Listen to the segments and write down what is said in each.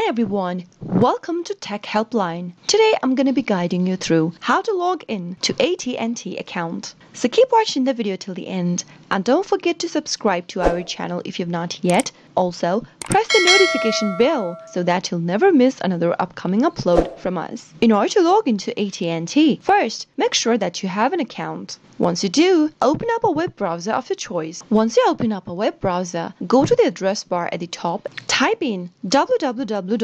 everyone, welcome to Tech Helpline. Today I'm going to be guiding you through how to log in to AT&T account. So keep watching the video till the end and don't forget to subscribe to our channel if you've not yet. Also, press the notification bell so that you'll never miss another upcoming upload from us. In order to log into AT&T, first make sure that you have an account. Once you do, open up a web browser of your choice. Once you open up a web browser, go to the address bar at the top, type in www.att.com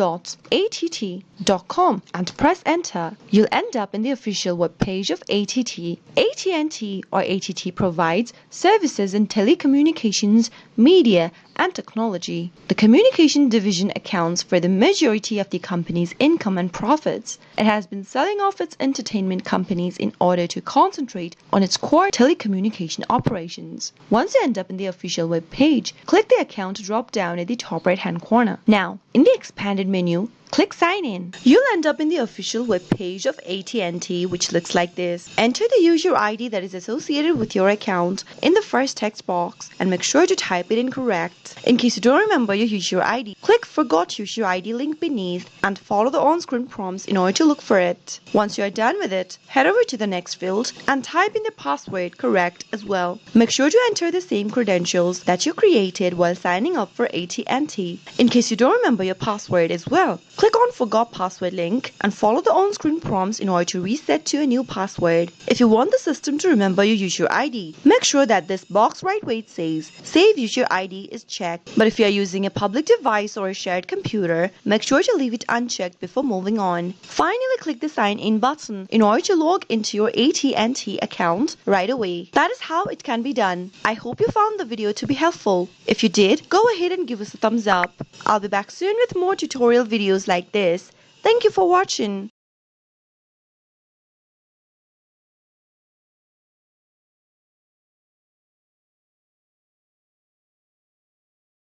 and press enter. You'll end up in the official web page of ATT. AT&T or ATT provides services in telecommunications, media, and technology. The communication division accounts for the majority of the company's income and profits. It has been selling off its entertainment companies in order to concentrate on its core telecommunication operations. Once you end up in the official web page, click the account drop down at the top right hand corner. Now, in the expanded menu, click sign in. You'll end up in the official web page of AT&T, which looks like this. Enter the user ID that is associated with your account in the first text box and make sure to type it in correct. In case you don't remember your user ID, click Forgot User ID link beneath and follow the on-screen prompts in order to look for it. Once you are done with it, head over to the next field and type in the password correct as well. Make sure to enter the same credentials that you created while signing up for AT&T. In case you don't remember your password as well, click on Forgot Password link and follow the on-screen prompts in order to reset to a new password. If you want the system to remember your user ID, make sure that this box right where it says Save User ID is checked. But if you are using a public device or a shared computer, make sure to leave it unchecked before moving on. Finally, click the Sign In button in order to log into your AT&T account right away. That is how it can be done. I hope you found the video to be helpful. If you did, go ahead and give us a thumbs up. I'll be back soon with more tutorial videos like this. Thank you for watching.